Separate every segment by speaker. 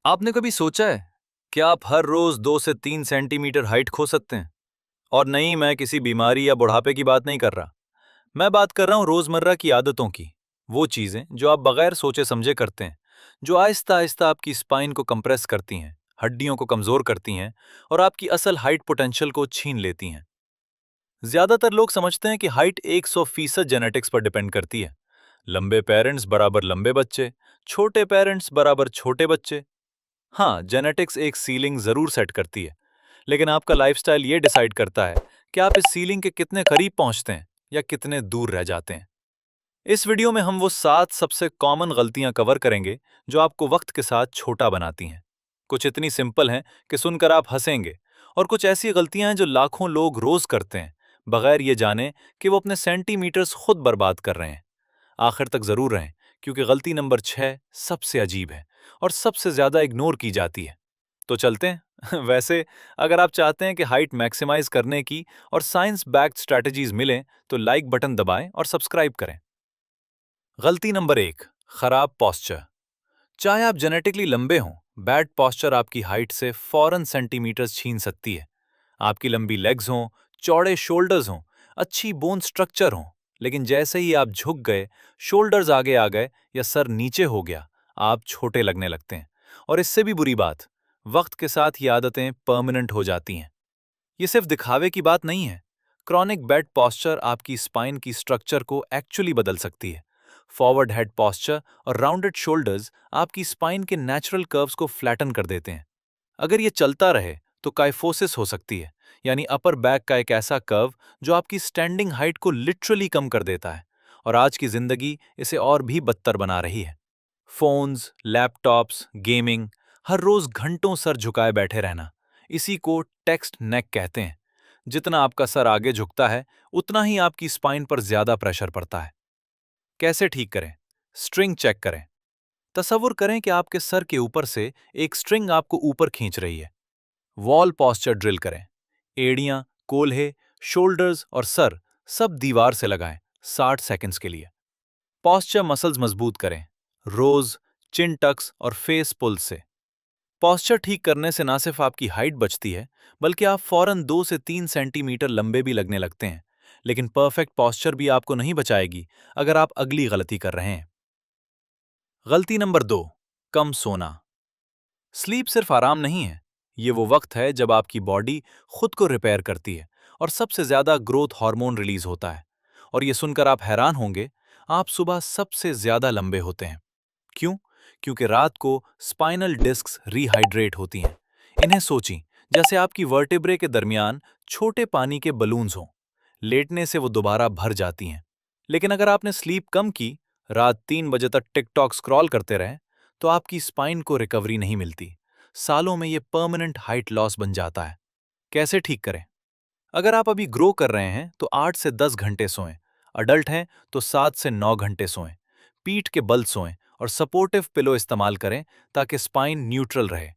Speaker 1: आपने कभी सोचा है कि आप हर रोज 2 से 3 सेंटीमीटर हाइट खो सकते हैं? और नहीं, मैं किसी बीमारी या बुढ़ापे की बात नहीं कर रहा। मैं बात कर रहा हूँ रोजमर्रा की आदतों की। वो चीजें जो आप बगैर सोचे समझे करते हैं, जो आहिस्ता आहिस्ता आपकी स्पाइन को कंप्रेस करती हैं, हड्डियों को कमजोर करती हैं और आपकी असल हाइट पोटेंशियल को छीन लेती हैं। ज्यादातर लोग समझते हैं कि हाइट 100% जेनेटिक्स पर डिपेंड करती है। लंबे पेरेंट्स बराबर लंबे बच्चे, छोटे पेरेंट्स बराबर छोटे बच्चे। हाँ, जेनेटिक्स एक सीलिंग जरूर सेट करती है, लेकिन आपका लाइफस्टाइल ये डिसाइड करता है कि आप इस सीलिंग के कितने करीब पहुंचते हैं या कितने दूर रह जाते हैं। इस वीडियो में हम वो 7 सबसे कॉमन गलतियां कवर करेंगे जो आपको वक्त के साथ छोटा बनाती हैं। कुछ इतनी सिंपल हैं कि सुनकर आप हंसेंगे, और कुछ ऐसी गलतियां हैं जो लाखों लोग रोज करते हैं, बगैर ये जाने कि वो अपने सेंटीमीटर्स खुद बर्बाद कर रहे हैं। आखिर तक जरूर रहें, क्योंकि गलती नंबर 6 सबसे अजीब है और सबसे ज्यादा इग्नोर की जाती है। तो चलते हैं। वैसे, अगर आप चाहते हैं कि हाइट मैक्सिमाइज करने की और साइंस बैक्ड स्ट्रैटेजीज मिलें, तो लाइक बटन दबाएं और सब्सक्राइब करें। गलती नंबर 1, खराब पॉस्चर। चाहे आप जेनेटिकली लंबे हों, बैड पॉस्चर आपकी हाइट से फौरन सेंटीमीटर्स छीन सकती है। आपकी लंबी लेग्स हों, चौड़े शोल्डर्स हों, अच्छी बोन स्ट्रक्चर हो, लेकिन जैसे ही आप झुक गए, शोल्डर्स आगे आ गए या सर नीचे हो गया, आप छोटे लगने लगते हैं। और इससे भी बुरी बात, वक्त के साथ ये आदतें परमानेंट हो जाती हैं। ये सिर्फ दिखावे की बात नहीं है। क्रॉनिक बेड पॉस्चर आपकी स्पाइन की स्ट्रक्चर को एक्चुअली बदल सकती है। फॉरवर्ड हेड पॉस्चर और राउंडेड शोल्डर्स आपकी स्पाइन के नेचुरल कर्व्स को फ्लैटन कर देते हैं। अगर ये चलता रहे तो काइफोसिस हो सकती है, यानी अपर बैक का एक ऐसा कर्व जो आपकी स्टैंडिंग हाइट को लिटरली कम कर देता है। और आज की जिंदगी इसे और भी बदतर बना रही है। फोन्स, लैपटॉप्स, गेमिंग, हर रोज घंटों सर झुकाए बैठे रहना, इसी को टेक्स्ट नेक कहते हैं। जितना आपका सर आगे झुकता है, उतना ही आपकी स्पाइन पर ज्यादा प्रेशर पड़ता है। कैसे ठीक करें? स्ट्रिंग चेक करें। तसव्वुर करें कि आपके सर के ऊपर से एक स्ट्रिंग आपको ऊपर खींच रही है। वॉल पॉस्चर ड्रिल करें। एड़ियां, कोल्हे, शोल्डर्स और सर सब दीवार से लगाएं 60 सेकंड्स के लिए। पॉस्चर मसल्स मजबूत करें, रोज, चिन टक्स और फेस पुल से। पॉस्चर ठीक करने से ना सिर्फ आपकी हाइट बचती है, बल्कि आप फौरन 2 से 3 सेंटीमीटर लंबे भी लगने लगते हैं। लेकिन परफेक्ट पॉस्चर भी आपको नहीं बचाएगी अगर आप अगली गलती कर रहे हैं। गलती नंबर 2, कम सोना। स्लीप सिर्फ आराम नहीं है, ये वो वक्त है जब आपकी बॉडी खुद को रिपेयर करती है और सबसे ज्यादा ग्रोथ हार्मोन रिलीज होता है। और ये सुनकर आप हैरान होंगे, आप सुबह सबसे ज्यादा लंबे होते हैं। क्यों? क्योंकि रात को स्पाइनल डिस्क्स रिहाइड्रेट होती हैं। इन्हें सोचें जैसे आपकी वर्टेब्रे के दरमियान छोटे पानी के बलून्स हों। लेटने से वो दोबारा भर जाती हैं। लेकिन अगर आपने स्लीप कम की, रात 3 बजे तक टिकटॉक स्क्रॉल करते रहे, तो आपकी स्पाइन को रिकवरी नहीं मिलती। सालों में ये परमानेंट हाइट लॉस बन जाता है। कैसे ठीक करें? अगर आप अभी ग्रो कर रहे हैं तो 8 से 10 घंटे सोएं। अडल्ट हैं तो 7 से 9 घंटे सोएं। पीठ के बल सोएं और सपोर्टिव पिलो इस्तेमाल करें ताकि स्पाइन न्यूट्रल रहे।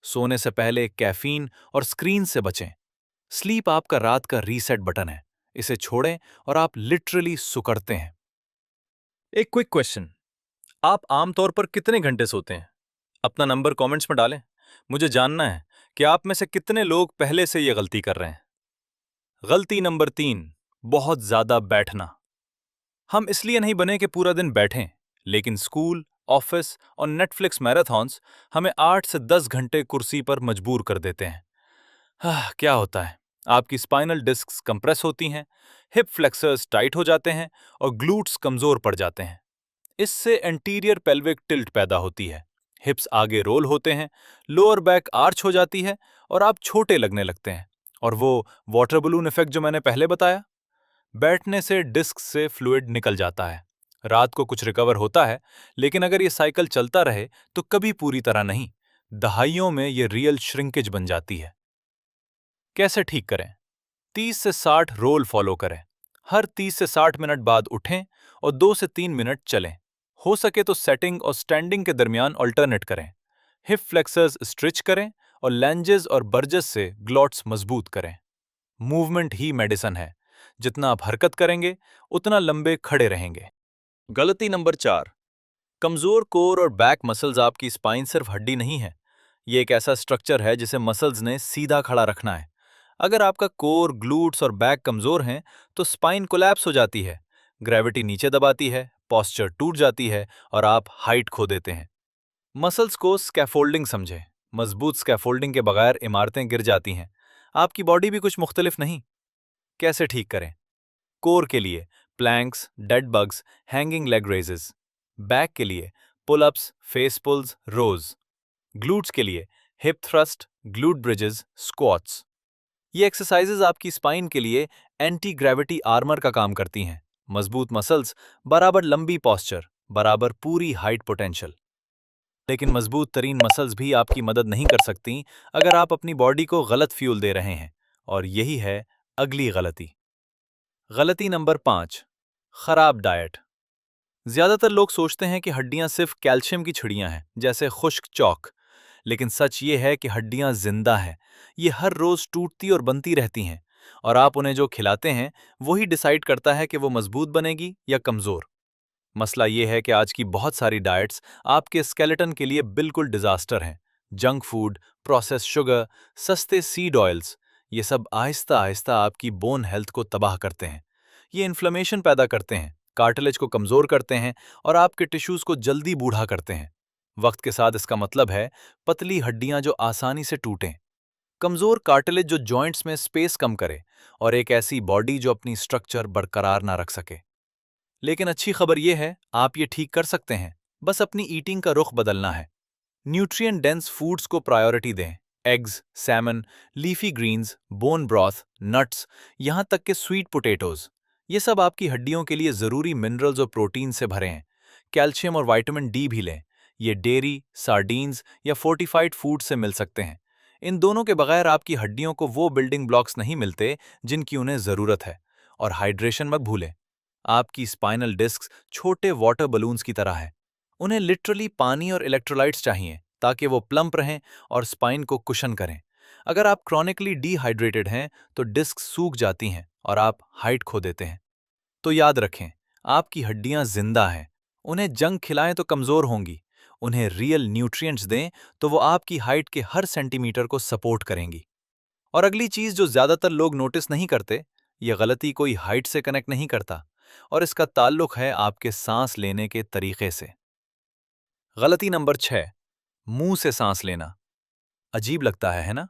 Speaker 1: सोने से पहले कैफीन और स्क्रीन से बचें। स्लीप आपका रात का रीसेट बटन है। इसे छोड़ें और आप लिटरली सुकड़ते हैं। एक क्विक क्वेश्चन, आप आमतौर पर कितने घंटे सोते हैं? अपना नंबर कमेंट्स में डालें। मुझे जानना है कि आप में से कितने लोग पहले से ये गलती कर रहे हैं। गलती नंबर 3, बहुत ज्यादा बैठना। हम इसलिए नहीं बने कि पूरा दिन बैठें, लेकिन स्कूल, ऑफिस और नेटफ्लिक्स मैराथन्स हमें 8 से 10 घंटे कुर्सी पर मजबूर कर देते हैं। क्या होता है? आपकी स्पाइनल डिस्क्स कंप्रेस होती हैं, हिप फ्लेक्सर्स टाइट हो जाते हैं और ग्लूट्स कमजोर पड़ जाते हैं। इससे एंटीरियर पेल्विक टिल्ट पैदा होती है, हिप्स आगे रोल होते हैं, लोअर बैक आर्च हो जाती है और आप छोटे लगने लगते हैं। और वो वाटर बलून इफेक्ट जो मैंने पहले बताया, बैठने से डिस्क से फ्लूइड निकल जाता है। रात को कुछ रिकवर होता है, लेकिन अगर ये साइकिल चलता रहे तो कभी पूरी तरह नहीं, दहाइयों में ये रियल श्रिंकेज बन जाती है। कैसे ठीक करें? 30 से 60 रोल फॉलो करें। हर 30 से 60 मिनट बाद उठें और 2 से 3 मिनट चलें। हो सके तो सेटिंग और स्टैंडिंग के दरमियान अल्टरनेट करें। हिप फ्लेक्सर्स स्ट्रेच करें और लैंजेस और बर्जेस से ग्लॉट्स मजबूत करें। मूवमेंट ही मेडिसिन है। जितना आप हरकत करेंगे, उतना लंबे खड़े रहेंगे। गलती नंबर 4, कमजोर कोर और बैक मसल्स। आपकी स्पाइन सिर्फ हड्डी नहीं है, ये एक ऐसा स्ट्रक्चर है जिसे मसल्स ने सीधा खड़ा रखना है। अगर आपका कोर, ग्लूट्स और बैक कमजोर हैं, तो स्पाइन कोलैप्स हो जाती है, ग्रेविटी नीचे दबाती है, पॉस्चर टूट जाती है और आप हाइट खो देते हैं। मसल्स को स्कैफोल्डिंग समझें। मजबूत स्कैफोल्डिंग के बगैर इमारतें गिर जाती हैं। आपकी बॉडी भी कुछ मुख्तलिफ नहीं। कैसे ठीक करें? कोर के लिए planks, dead bugs, hanging leg raises. Back के लिए pull-ups, face pulls, rows. Glutes के लिए hip thrust, glute bridges, squats. ये एक्सरसाइजेज आपकी स्पाइन के लिए एंटी ग्रेविटी आर्मर का काम करती हैं। मजबूत मसल्स, बराबर लंबी पॉस्चर, बराबर पूरी हाइट पोटेंशियल। लेकिन मजबूत तरीन मसल्स भी आपकी मदद नहीं कर सकती अगर आप अपनी बॉडी को गलत फ्यूल दे रहे हैं। और यही है अगली गलती। गलती नंबर 5, खराब डाइट। ज्यादातर लोग सोचते हैं कि हड्डियां सिर्फ कैल्शियम की चिड़ियां हैं, जैसे खुश्क चौक। लेकिन सच ये है कि हड्डियां जिंदा हैं। ये हर रोज टूटती और बनती रहती हैं, और आप उन्हें जो खिलाते हैं वही डिसाइड करता है कि वो मजबूत बनेगी या कमजोर। मसला ये है कि आज की बहुत सारी डाइट्स आपके स्केलेटन के लिए बिल्कुल डिजास्टर हैं। जंक फूड, प्रोसेस शुगर, सस्ते सीड ऑयल्स, ये सब आहिस्ता आहिस्ता आपकी बोन हेल्थ को तबाह करते हैं। ये इन्फ्लेमेशन पैदा करते हैं, कार्टिलेज को कमजोर करते हैं और आपके टिश्यूज को जल्दी बूढ़ा करते हैं। वक्त के साथ इसका मतलब है पतली हड्डियां जो आसानी से टूटें, कमजोर कार्टिलेज जो जॉइंट्स में स्पेस कम करे, और एक ऐसी बॉडी जो अपनी स्ट्रक्चर बरकरार ना रख सके। लेकिन अच्छी खबर यह है, आप ये ठीक कर सकते हैं। बस अपनी ईटिंग का रुख बदलना है। न्यूट्रिएंट डेंस फूड्स को प्रायोरिटी दें। Eggs, salmon, leafy greens, bone broth, nuts, यहां तक कि स्वीट पोटैटोज, ये सब आपकी हड्डियों के लिए जरूरी मिनरल्स और प्रोटीन से भरे हैं। कैल्शियम और विटामिन डी भी लें। ये डेयरी, सार्डीन्स या फोर्टिफाइड फूड से मिल सकते हैं। इन दोनों के बगैर आपकी हड्डियों को वो बिल्डिंग ब्लॉक्स नहीं मिलते जिनकी उन्हें जरूरत है। और हाइड्रेशन मत भूलें। आपकी स्पाइनल डिस्क्स छोटे वाटर बलून्स की तरह है। उन्हें लिटरली पानी और इलेक्ट्रोलाइट्स चाहिए ताकि वो प्लम्प रहें और स्पाइन को कुशन करें। अगर आप क्रॉनिकली डिहाइड्रेटेड हैं तो डिस्क सूख जाती हैं और आप हाइट खो देते हैं। तो याद रखें, आपकी हड्डियां जिंदा हैं। उन्हें जंक खिलाएं तो कमजोर होंगी। उन्हें रियल न्यूट्रिएंट्स दें तो वो आपकी हाइट के हर सेंटीमीटर को सपोर्ट करेंगी। और अगली चीज जो ज्यादातर लोग नोटिस नहीं करते, ये गलती कोई हाइट से कनेक्ट नहीं करता, और इसका ताल्लुक है आपके सांस लेने के तरीके से। गलती नंबर 6, मुंह से सांस लेना। अजीब लगता है ना?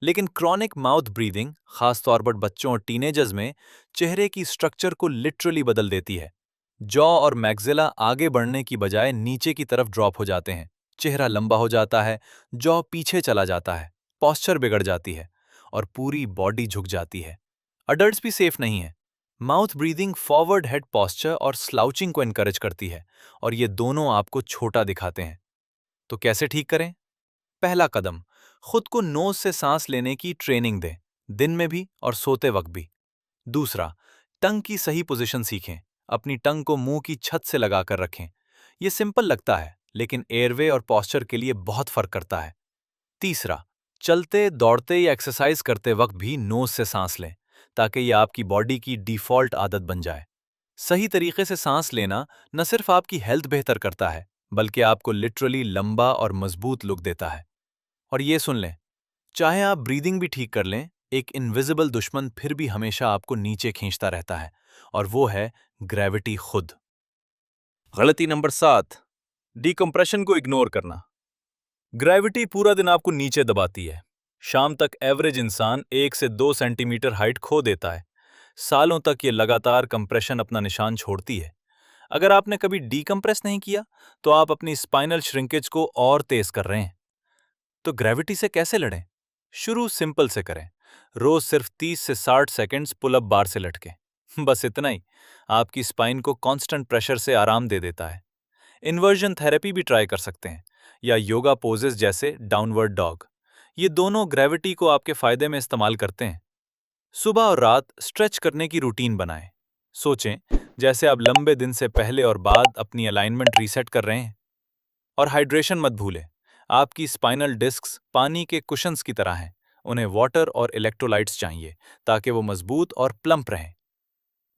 Speaker 1: लेकिन क्रॉनिक माउथ ब्रीदिंग, खासतौर पर बच्चों और टीनेजर्स में, चेहरे की स्ट्रक्चर को लिटरली बदल देती है। जॉ और मैक्सिला आगे बढ़ने की बजाय नीचे की तरफ ड्रॉप हो जाते हैं। चेहरा लंबा हो जाता है, जॉ पीछे चला जाता है, पॉस्चर बिगड़ जाती है और पूरी बॉडी झुक जाती है। अडल्ट्स भी सेफ नहीं है। Mouth breathing forward head posture और स्लाउचिंग को एनकरेज करती है, और ये दोनों आपको छोटा दिखाते हैं। तो कैसे ठीक करें? पहला कदम, खुद को नोज से सांस लेने की ट्रेनिंग दें, दिन में भी और सोते वक्त भी। दूसरा, टंग की सही पोजीशन सीखें। अपनी टंग को मुंह की छत से लगाकर रखें। यह सिंपल लगता है, लेकिन एयरवे और पॉस्चर के लिए बहुत फर्क करता है। तीसरा, चलते, दौड़ते या एक्सरसाइज करते वक्त भी नोज से सांस लें, ताकि यह आपकी बॉडी की डिफॉल्ट आदत बन जाए। सही तरीके से सांस लेना न सिर्फ आपकी हेल्थ बेहतर करता है, बल्कि आपको लिटरली लंबा और मजबूत लुक देता है। और ये सुन लें, चाहे आप ब्रीदिंग भी ठीक कर लें, एक इनविजिबल दुश्मन फिर भी हमेशा आपको नीचे खींचता रहता है, और वो है ग्रेविटी खुद। गलती नंबर 7, डिकम्प्रेशन को इग्नोर करना। ग्रेविटी पूरा दिन आपको नीचे दबाती है। शाम तक एवरेज इंसान 1 से 2 सेंटीमीटर हाइट खो देता है। सालों तक ये लगातार कंप्रेशन अपना निशान छोड़ती है। अगर आपने कभी डीकम्प्रेस नहीं किया, तो आप अपनी स्पाइनल श्रिंकेज को और तेज कर रहे हैं। तो ग्रेविटी से कैसे लड़ें? शुरू सिंपल से करें। रोज सिर्फ 30 से 60 सेकंड्स पुल अप बार से लटकें। बस इतना ही आपकी स्पाइन को कांस्टेंट प्रेशर से आराम दे देता है। इन्वर्जन थेरेपी भी ट्राई कर सकते हैं, या योगा पोजेस जैसे डाउनवर्ड डॉग। ये दोनों ग्रेविटी को आपके फायदे में इस्तेमाल करते हैं। सुबह और रात स्ट्रेच करने की रूटीन बनाएं। सोचें जैसे आप लंबे दिन से पहले और बाद अपनी अलाइनमेंट रीसेट कर रहे हैं। और हाइड्रेशन मत भूलें। आपकी स्पाइनल डिस्क्स पानी के कुशन्स की तरह हैं। उन्हें वाटर और इलेक्ट्रोलाइट्स चाहिए ताकि वो मजबूत और प्लम्प रहें।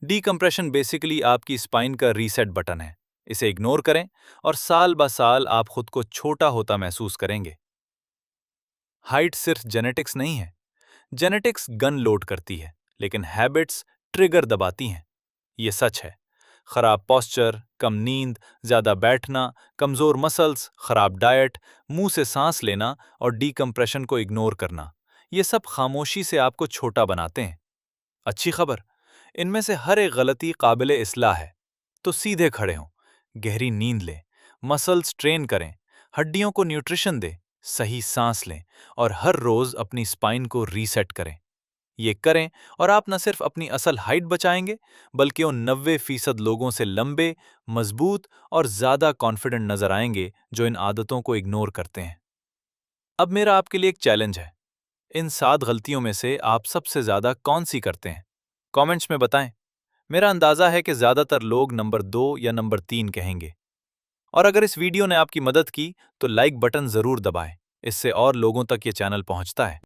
Speaker 1: डीकम्प्रेशन बेसिकली आपकी स्पाइन का रीसेट बटन है। इसे इग्नोर करें और साल ब साल आप खुद को छोटा होता महसूस करेंगे। हाइट सिर्फ जेनेटिक्स नहीं है। जेनेटिक्स गन लोड करती है, लेकिन हैबिट्स ट्रिगर दबाती हैं। ये सच है। खराब पॉस्चर, कम नींद, ज्यादा बैठना, कमजोर मसल्स, खराब डाइट, मुंह से सांस लेना और डीकम्प्रेशन को इग्नोर करना, ये सब खामोशी से आपको छोटा बनाते हैं। अच्छी खबर, इनमें से हर एक गलती काबिले इस्लाह है। तो सीधे खड़े हों, गहरी नींद लें, मसल्स ट्रेन करें, हड्डियों को न्यूट्रिशन दें, सही सांस लें और हर रोज अपनी स्पाइन को रीसेट करें। ये करें और आप न सिर्फ अपनी असल हाइट बचाएंगे, बल्कि उन 90% लोगों से लंबे, मजबूत और ज्यादा कॉन्फिडेंट नजर आएंगे जो इन आदतों को इग्नोर करते हैं। अब मेरा आपके लिए एक चैलेंज है। इन 7 गलतियों में से आप सबसे ज्यादा कौन सी करते हैं? कमेंट्स में बताएं। मेरा अंदाजा है कि ज्यादातर लोग नंबर 2 या नंबर 3 कहेंगे। और अगर इस वीडियो ने आपकी मदद की तो लाइक बटन जरूर दबाएं। इससे और लोगों तक ये चैनल पहुंचता है।